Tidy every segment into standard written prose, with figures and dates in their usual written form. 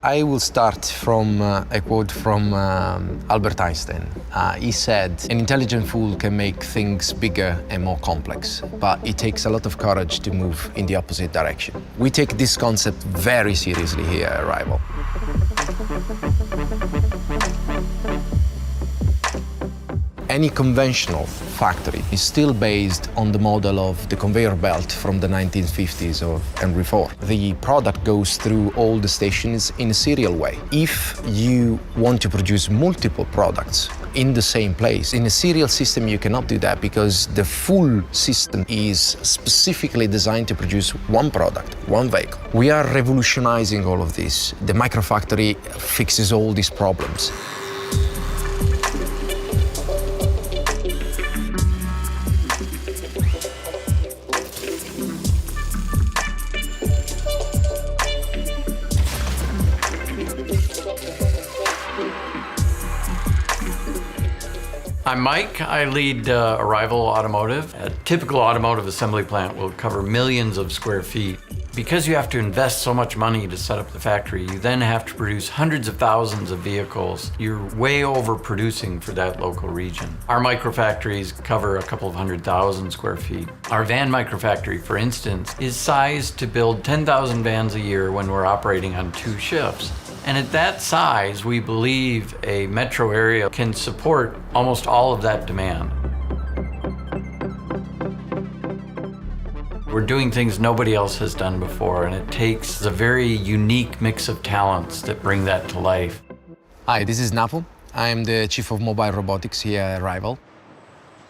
I will start from a quote from Albert Einstein. He said, "An intelligent fool can make things bigger and more complex, but it takes a lot of courage to move in the opposite direction." We take this concept very seriously here at Arrival. Any conventional factory is still based on the model of the conveyor belt from the 1950s of Henry Ford. The product goes through all the stations in a serial way. If you want to produce multiple products in the same place, in a serial system you cannot do that because the full system is specifically designed to produce one product, one vehicle. We are revolutionizing all of this. The Microfactory fixes all these problems. I'm Mike. I lead Arrival Automotive. A typical automotive assembly plant will cover millions of square feet. Because you have to invest so much money to set up the factory, you then have to produce hundreds of thousands of vehicles. You're way overproducing for that local region. Our microfactories cover a couple of 100,000 square feet. Our van microfactory, for instance, is sized to build 10,000 vans a year when we're operating on 2 shifts. And at that size, we believe a metro area can support almost all of that demand. We're doing things nobody else has done before, and it takes a very unique mix of talents that bring that to life. Hi, this is Napo. I'm the Chief of Mobile Robotics here at Arrival.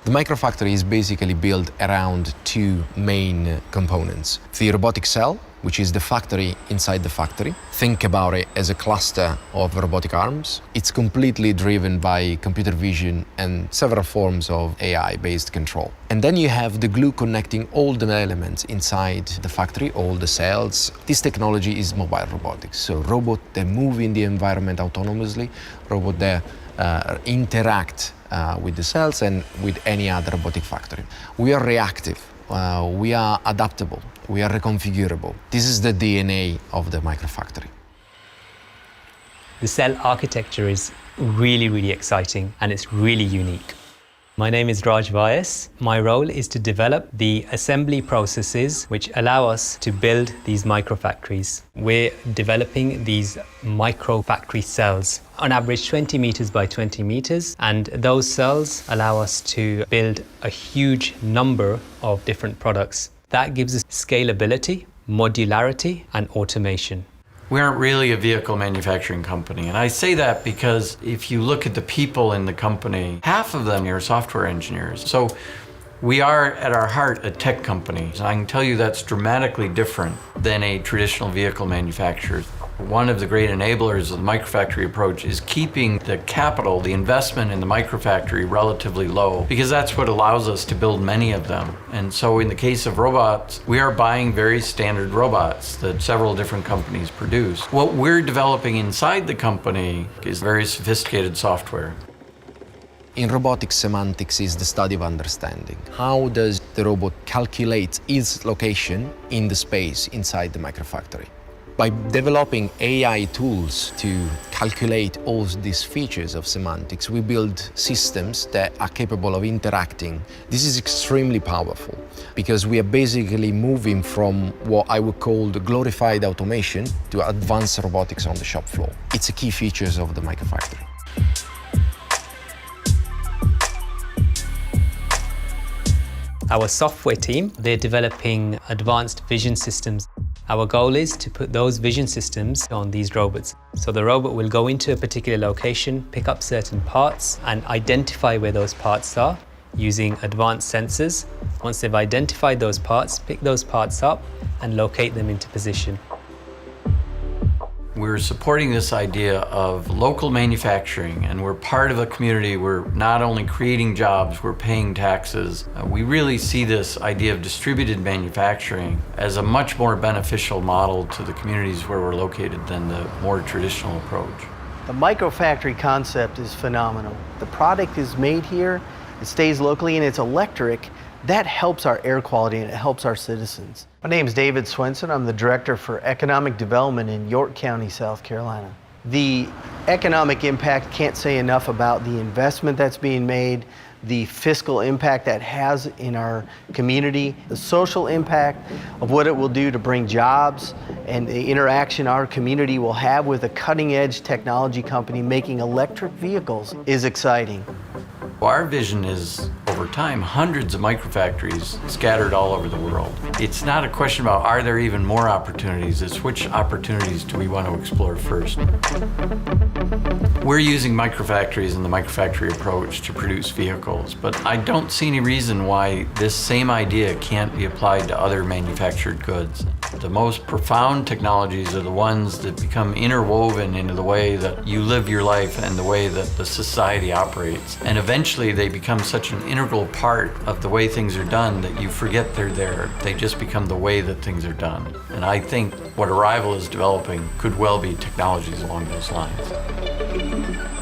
The Microfactory is basically built around 2 main components. The robotic cell, which is the factory inside the factory. Think about it as a cluster of robotic arms. It's completely driven by computer vision and several forms of AI-based control. And then you have the glue connecting all the elements inside the factory, all the cells. This technology is mobile robotics. So robots that move in the environment autonomously, robots that interact with the cells and with any other robotic factory. We are reactive. We are adaptable, we are reconfigurable. This is the DNA of the Microfactory. The cell architecture is really exciting and it's really unique. My name is Raj Vyas. My role is to develop the assembly processes which allow us to build these microfactories. We're developing these microfactory cells, on average 20 meters by 20 meters, and those cells allow us to build a huge number of different products. That gives us scalability, modularity, and automation. We aren't really a vehicle manufacturing company, and I say that because if you look at the people in the company, half of them are software engineers. So we are, at our heart, a tech company. And I can tell you that's dramatically different than a traditional vehicle manufacturer. One of the great enablers of the microfactory approach is keeping the capital, the investment in the microfactory relatively low, because that's what allows us to build many of them. And so in the case of robots, we are buying very standard robots that several different companies produce. What we're developing inside the company is very sophisticated software. In robotics, semantics is the study of understanding. How does the robot calculate its location in the space inside the microfactory? By developing AI tools to calculate all these features of semantics, we build systems that are capable of interacting. This is extremely powerful because we are basically moving from what I would call the glorified automation to advanced robotics on the shop floor. It's a key feature of the Microfactory. Our software team, they're developing advanced vision systems. Our goal is to put those vision systems on these robots. So the robot will go into a particular location, pick up certain parts, and identify where those parts are using advanced sensors. Once they've identified those parts, pick those parts up and locate them into position. We're supporting this idea of local manufacturing, and we're part of a community. We're not only creating jobs, we're paying taxes. We really see this idea of distributed manufacturing as a much more beneficial model to the communities where we're located than the more traditional approach. The microfactory concept is phenomenal. The product is made here, it stays locally, and it's electric, That helps our air quality and it helps our citizens. My name is David Swenson. I'm the Director for Economic Development in York County, South Carolina. The economic impact, can't say enough about the investment that's being made, the fiscal impact that has in our community, the social impact of what it will do to bring jobs, and the interaction our community will have with a cutting-edge technology company making electric vehicles is exciting. Our vision is, over time, hundreds of microfactories scattered all over the world. It's not a question about are there even more opportunities, it's which opportunities do we want to explore first. We're using microfactories and the microfactory approach to produce vehicles, but I don't see any reason why this same idea can't be applied to other manufactured goods. The most profound technologies are the ones that become interwoven into the way that you live your life and the way that the society operates. And eventually they become such an integral part of the way things are done that you forget they're there. They just become the way that things are done. And I think what Arrival is developing could well be technologies along those lines.